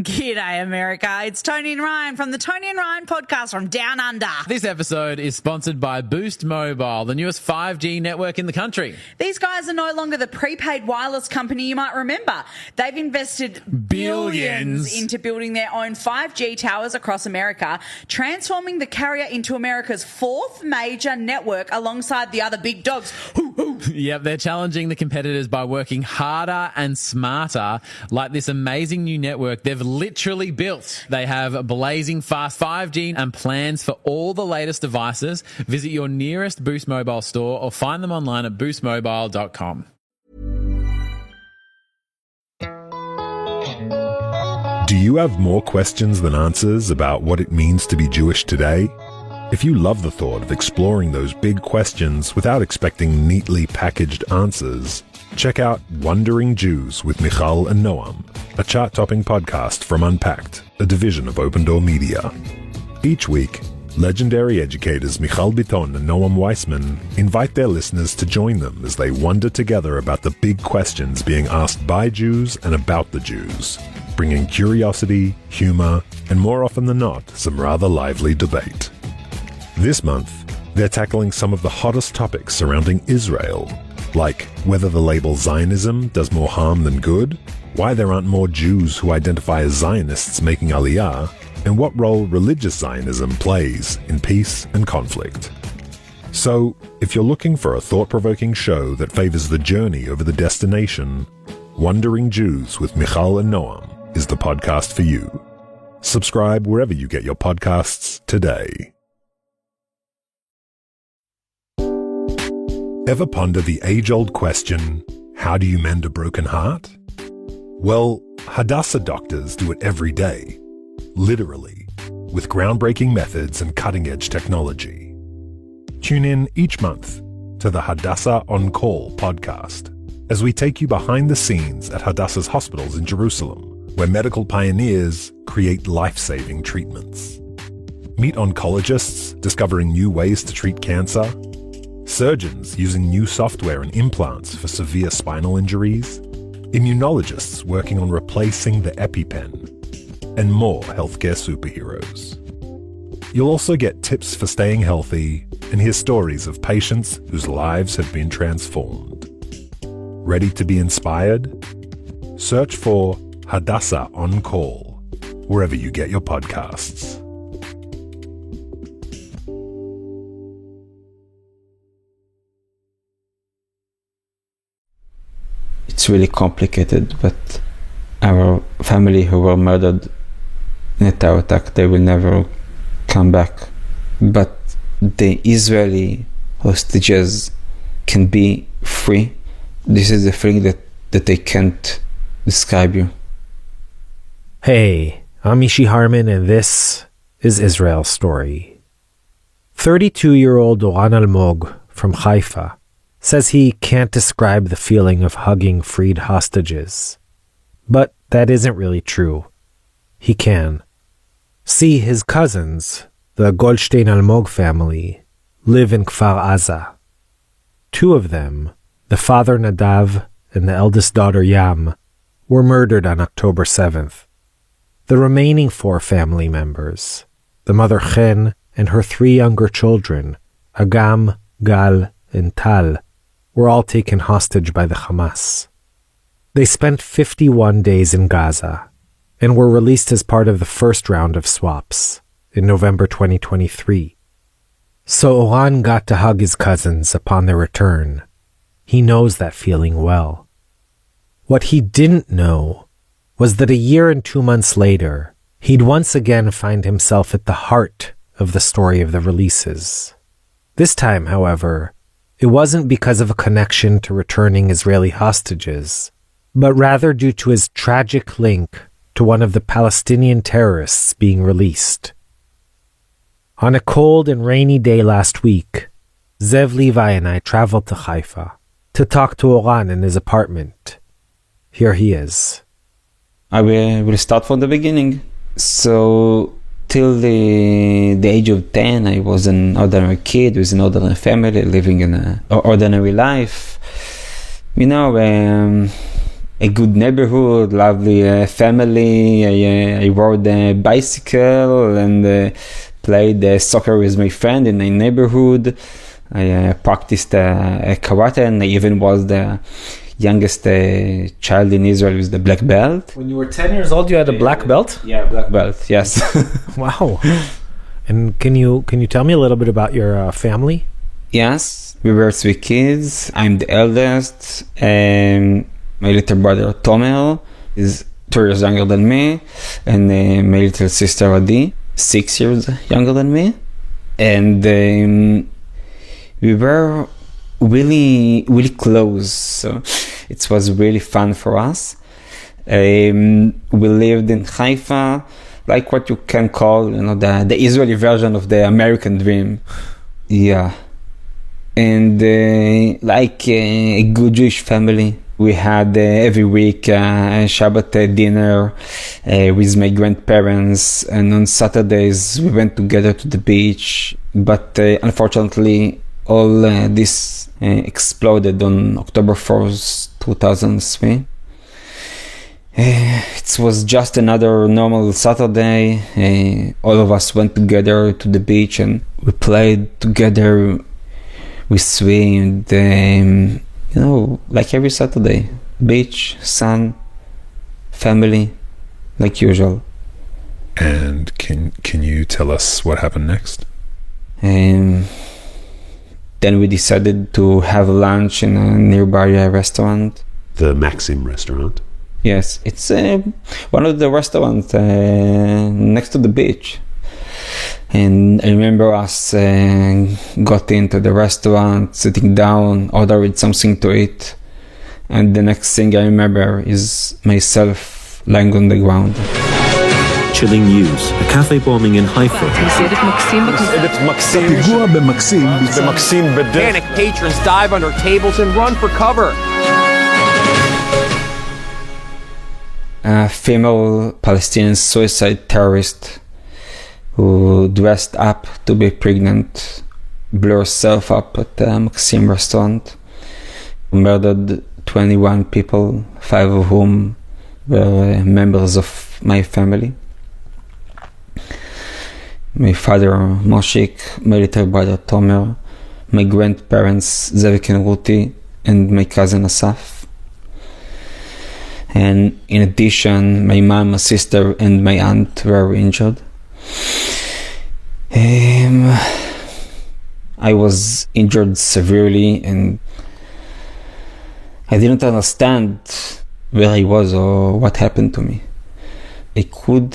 G'day, America. It's Tony and Ryan from the Tony and Ryan podcast from Down Under. This episode is sponsored by Boost Mobile, the newest 5G network in the country. These guys are no longer the prepaid wireless company you might remember. They've invested billions into building their own 5G towers across America, transforming the carrier into America's fourth major network alongside the other big dogs. Yep, they're challenging the competitors by working harder and smarter, like this amazing new network they've literally built. They have blazing fast 5G and plans for all the latest devices. Visit your nearest Boost Mobile store or find them online at boostmobile.com. Do you have more questions than answers about what it means to be Jewish today? If you love the thought of exploring those big questions without expecting neatly packaged answers, check out Wondering Jews with Michal and Noam, a chart-topping podcast from Unpacked, a division of Open Door Media. Each week, legendary educators Michal Biton and Noam Weissman invite their listeners to join them as they wonder together about the big questions being asked by Jews and about the Jews, bringing curiosity, humor, and more often than not, some rather lively debate. This month, they're tackling some of the hottest topics surrounding Israel, like whether the label Zionism does more harm than good, why there aren't more Jews who identify as Zionists making Aliyah, and what role religious Zionism plays in peace and conflict. So, if you're looking for a thought-provoking show that favors the journey over the destination, Wondering Jews with Michal and Noam is the podcast for you. Subscribe wherever you get your podcasts today. Ever ponder the age-old question, how do you mend a broken heart? Well, Hadassah doctors do it every day, literally, with groundbreaking methods and cutting-edge technology. Tune in each month to the Hadassah On Call podcast as we take you behind the scenes at Hadassah's hospitals in Jerusalem, where medical pioneers create life-saving treatments. Meet oncologists discovering new ways to treat cancer, surgeons using new software and implants for severe spinal injuries, immunologists working on replacing the EpiPen, and more healthcare superheroes. You'll also get tips for staying healthy and hear stories of patients whose lives have been transformed. Ready to be inspired? Search for Hadassah On Call wherever you get your podcasts. It's really complicated, but our family who were murdered in a terror attack, they will never come back. But the Israeli hostages can be free. This is the feeling that they can't describe you. Hey, I'm Mishy Herman, and this is IsRaelStory. 32-year-old Oran Almog from Haifa says he can't describe the feeling of hugging freed hostages. But that isn't really true. He can. See, his cousins, the Goldstein Almog family, live in Kfar Aza. Two of them, the father Nadav and the eldest daughter Yam, were murdered on October 7th. The remaining four family members, the mother Chen and her three younger children, Agam, Gal, and Tal, were all taken hostage by the Hamas. They spent 51 days in Gaza and were released as part of the first round of swaps in November 2023. So Oran got to hug his cousins upon their return. He knows that feeling well. What he didn't know was that a year and 2 months later, he'd once again find himself at the heart of the story of the releases. This time, however, it wasn't because of a connection to returning Israeli hostages, but rather due to his tragic link to one of the Palestinian terrorists being released. On a cold and rainy day last week, Zev Levi and I traveled to Haifa to talk to Oran in his apartment. Here he is. I will start from the beginning. So, till the age of 10, I was an ordinary kid with an ordinary family, living in an ordinary life. You know, a good neighborhood, lovely family. I rode a bicycle and played soccer with my friend in my neighborhood. I practiced karate, and I even was the youngest child in Israel with the black belt. When you were 10 years old, you had a black belt? Yeah, black belt, yes. Wow. And can you tell me a little bit about your family? Yes, we were 3 kids. I'm the eldest. My little brother Tomer is 2 years younger than me, and my little sister Adi, 6 years younger than me. And we were really, really close. So it was really fun for us. We lived in Haifa, like what you can call, the Israeli version of the American dream. Yeah. And like a good Jewish family, we had every week a Shabbat dinner with my grandparents, and on Saturdays we went together to the beach. But unfortunately, all this exploded on October 4th, 2003. It was just another normal Saturday. All of us went together to the beach and we played together. We swam, like every Saturday. Beach, sun, family, like usual. And can you tell us what happened next? Then we decided to have lunch in a nearby restaurant. The Maxim restaurant? Yes, it's one of the restaurants next to the beach. And I remember us got into the restaurant, sitting down, ordered something to eat. And the next thing I remember is myself lying on the ground. Chilling news. A cafe bombing in Haifa. Panic patrons dive under tables and run for cover. A female Palestinian suicide terrorist who dressed up to be pregnant blew herself up at the Maxim restaurant, murdered 21 people, 5 of whom were members of my family. My father Moshik, my little brother Tomer, my grandparents Zevik and Ruti, and my cousin Asaf. And in addition, my mom, my sister, and my aunt were injured. I was injured severely, and I didn't understand where I was or what happened to me. I could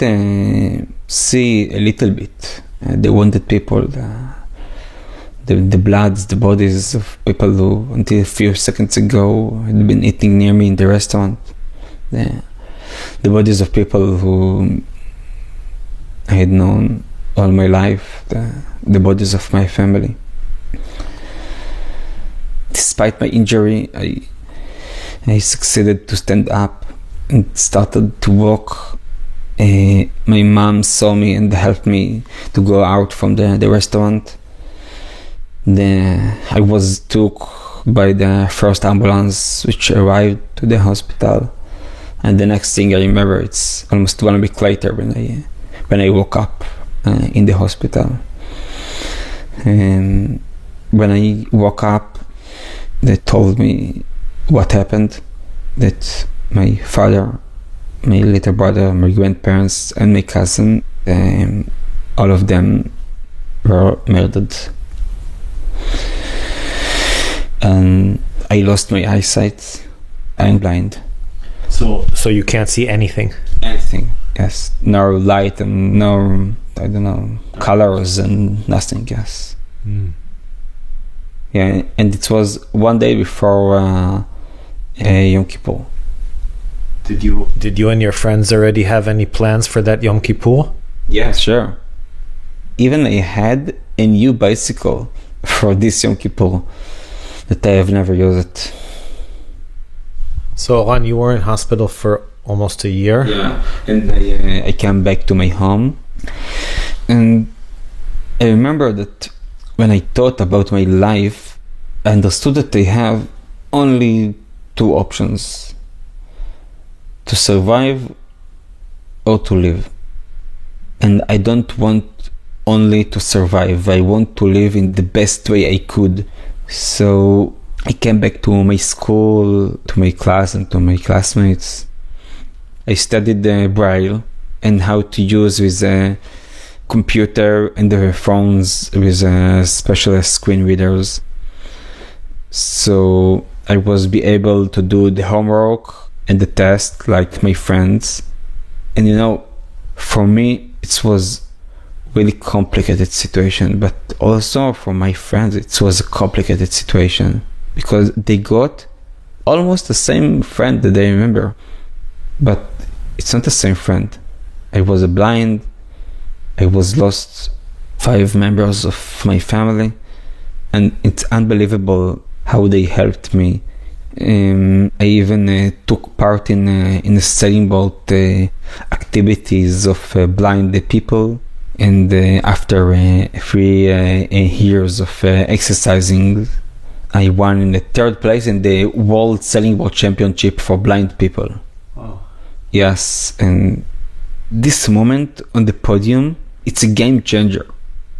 see a little bit the wounded people, the bloods, the bodies of people who until a few seconds ago had been eating near me in the restaurant. The bodies of people who I had known all my life, the bodies of my family. Despite my injury, I succeeded to stand up and started to walk. My mom saw me and helped me to go out from the restaurant. I was took by the first ambulance which arrived to the hospital, and the next thing I remember, it's almost 1 week later when I woke up in the hospital. And when I woke up, they told me what happened, that my father, my little brother, my grandparents, and my cousin, all of them were murdered. And I lost my eyesight. I'm blind. So you can't see anything? Anything, yes. No light and no, I don't know, colors and nothing, yes. Yeah, and it was one day before Yom Kippur. Did you and your friends already have any plans for that Yom Kippur? Yeah, sure. Even I had a new bicycle for this Yom Kippur that I have never used it. So, Oran, you were in hospital for almost a year? Yeah, and I came back to my home. And I remember that when I thought about my life, I understood that I have only 2 options. to survive or to live. And I don't want only to survive. I want to live in the best way I could. So I came back to my school, to my class and to my classmates. I studied Braille and how to use with a computer and the phones with special screen readers. So I was be able to do the homework and the test like my friends. And you know, for me, it was really complicated situation, but also for my friends, it was a complicated situation because they got almost the same friend that they remember, but it's not the same friend. I was blind. I was lost 5 members of my family, and it's unbelievable how they helped me. I even took part in the sailing boat activities of blind people, and after 3 years of exercising, I won in the 3rd place in the World Sailing Boat Championship for blind people. Oh. Yes, and this moment on the podium, it's a game changer.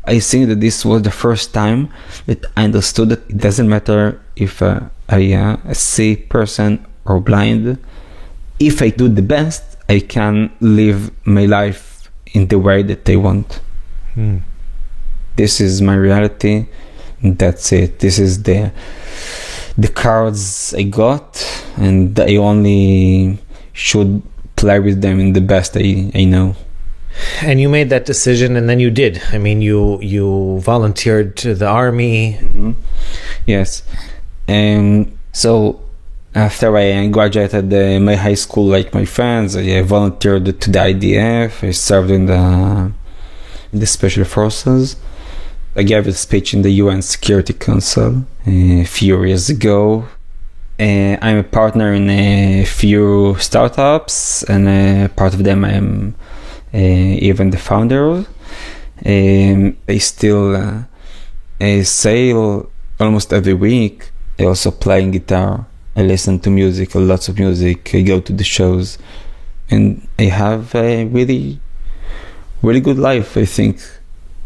I think that this was the first time that I understood that it doesn't matter if I see person or blind. If I do the best, I can live my life in the way that I want. This is my reality. That's it. This is the cards I got, and I only should play with them in the best I know. And you made that decision, and then you did. I mean, you volunteered to the army. Mm-hmm. Yes. So after I graduated my high school, like my friends, I volunteered to the IDF. I served in the special forces. I gave a speech in the UN Security Council a few years ago. I'm a partner in a few startups, and part of them I'm even the founder. I still sail almost every week. I also play guitar. I listen to music, lots of music. I go to the shows, and I have a really, really good life. I think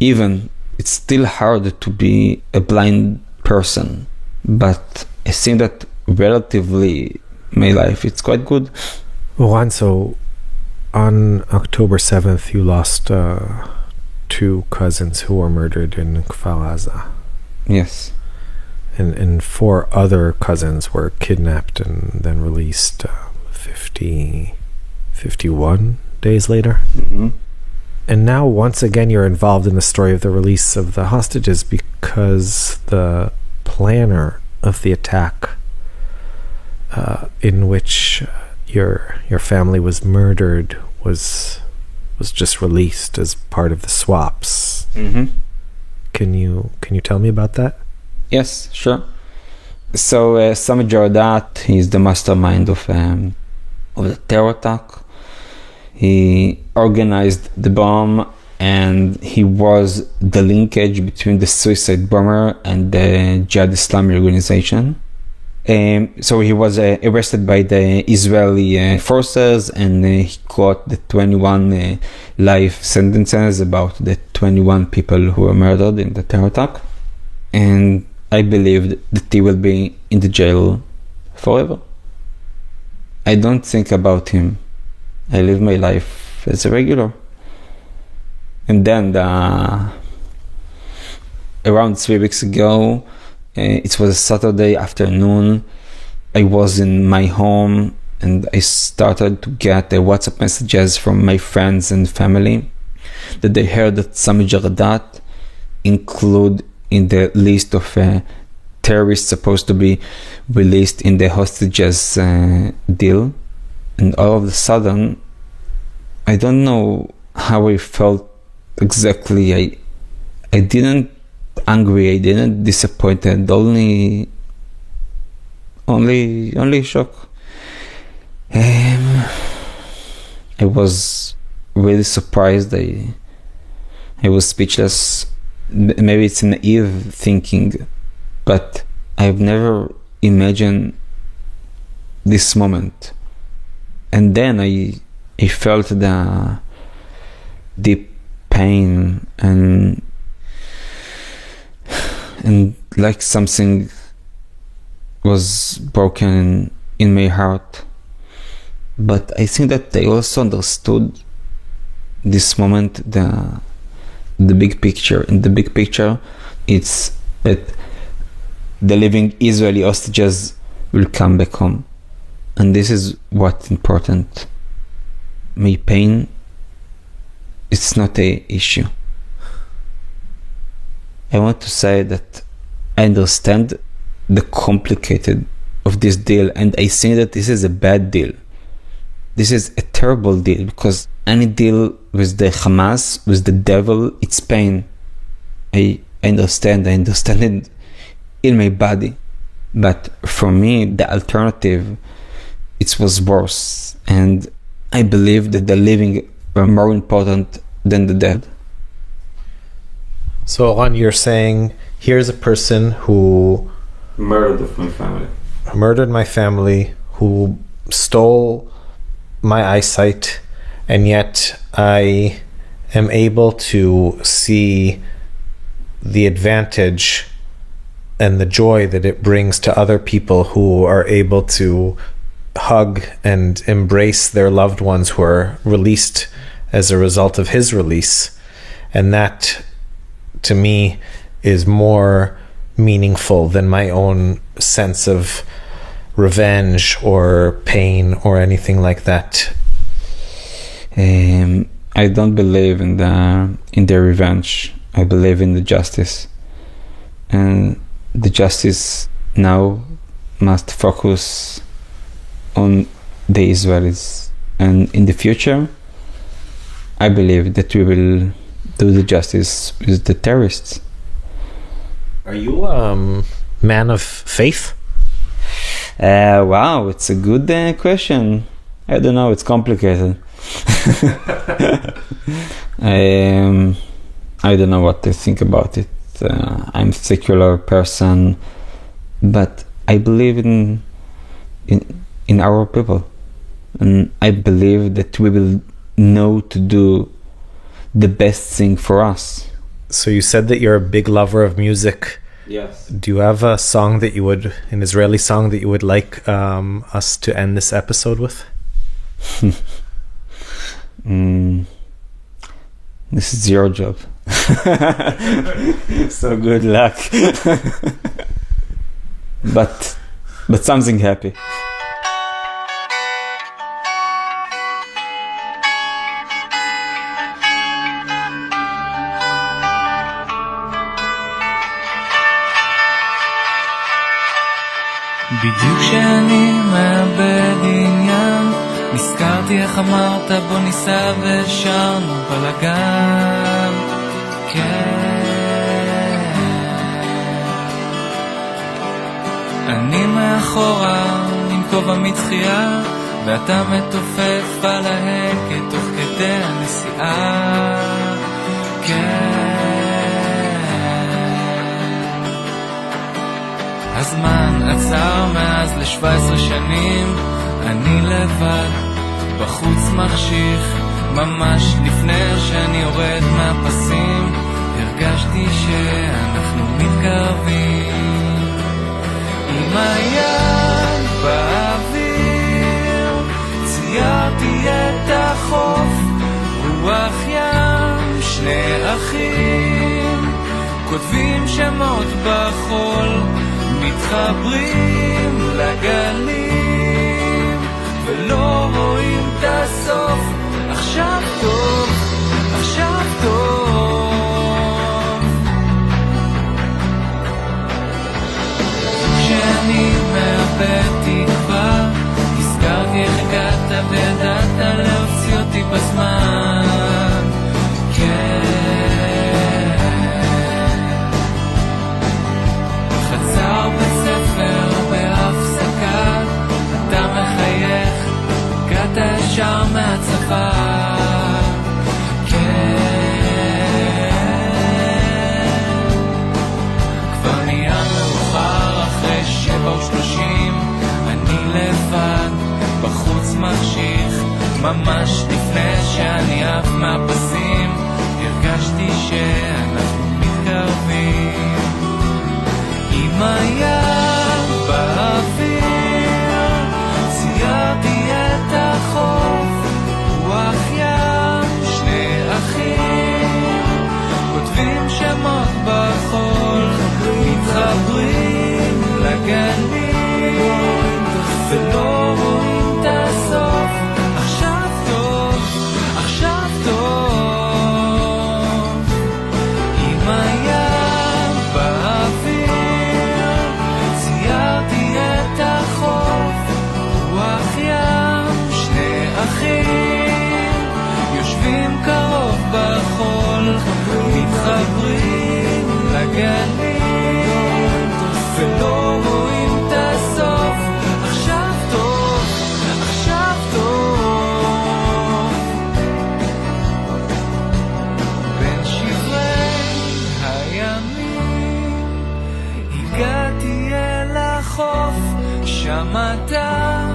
even it's still hard to be a blind person, but I think that relatively my life it's quite good. Oran, so on October 7th, you lost 2 cousins who were murdered in Kfar Aza. Yes. And 4 other cousins were kidnapped and then released 51 days later. Mm-hmm. And now, once again, you're involved in the story of the release of the hostages because the planner of the attack in which your family was murdered was just released as part of the swaps. Mm-hmm. Can you tell me about that? Yes, sure. So Sami Jordat, he's the mastermind of the terror attack. He organized the bomb, and he was the linkage between the suicide bomber and the Jihad Islami organization. So he was arrested by the Israeli forces, and he got the 21 life sentences about the 21 people who were murdered in the terror attack. And I believed that he will be in the jail forever. I don't think about him. I live my life as a regular. And then around 3 weeks ago, it was a Saturday afternoon, I was in my home and I started to get WhatsApp messages from my friends and family that they heard that Sami Jordat included in the list of terrorists supposed to be released in the hostages deal. And all of a sudden, I don't know how I felt exactly. I didn't angry, I didn't disappointed, only shock. I was really surprised. I was speechless. Maybe it's naive thinking, but I've never imagined this moment. And then I felt the deep pain and like something was broken in my heart. But I think that I also understood this moment, the big picture. In the big picture, it's that the living Israeli hostages will come back home. And this is what's important. My pain, it's not an issue. I want to say that I understand the complicated of this deal, and I think that this is a bad deal. This is a terrible deal, because any deal with the Hamas, with the devil, it's pain. I understand it in my body. But for me, the alternative, it was worse. And I believe that the living were more important than the dead. So, Oran, you're saying, here's a person who Murdered my family, who stole my eyesight, and yet I am able to see the advantage and the joy that it brings to other people who are able to hug and embrace their loved ones who are released as a result of his release. And that, to me, is more meaningful than my own sense of revenge or pain or anything like that. I don't believe in the revenge. I believe in the justice, and the justice now must focus on the Israelis. And in the future, I believe that we will do the justice with the terrorists. Are you a man of faith? Wow, it's a good question. I don't know, it's complicated. I don't know what to think about it. I'm a secular person, but I believe in our people, and I believe that we will know to do the best thing for us. So you said that you're a big lover of music. Yes. Do you have a song that an Israeli song that you would like us to end this episode with? This is your job. So good luck. but something happy. בדיוק כשאני מאבד עניין נזכרתי איך אמרת בוא ניסע ושרנו בלגן כן אני מאחורה עם כובע מתחייה ואתה מתופף על ההגה תוך כדי הנסיעה כן הזמן עצר מאז ל-17 שנים אני לבד בחוץ מחשיך ממש לפני שאני יורד מהפסים הרגשתי שאנחנו מתקרבים עם היד באוויר ציירתי את החוף רוח ים שני אחים כותבים שמות בחול מתחברים לגלים ולא רואים את הסוף עכשיו טוב, עכשיו טוב כשאני מאבד תקווה הזכרתי איך הגעת וידעת להוציא אותי בזמן כן חצר בספר בהפסקה אתה מחייך הגעת ישר מהצבא שאנחנו מתקרבים עם הים באוויר ציירתי את החוף רוח ים שני אחים כותבים שמות בחול מתחברים לגנים ולא רואים את הסוף עכשיו טוב עכשיו טוב עם הים באוויר ציירתי את החוף רוח ים שני אחים יושבים קרוב בחול מתחברים לגנים ולא רואים את הסוף עכשיו טוב עכשיו טוב בין שברי הימים הגעתי אל החוף שם אתה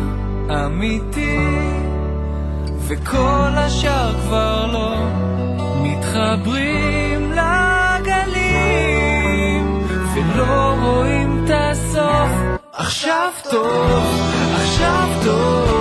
אמיתי וכל השאר כבר לא מתחברים לגלים ולא רואים את הסוף עכשיו טוב עכשיו טוב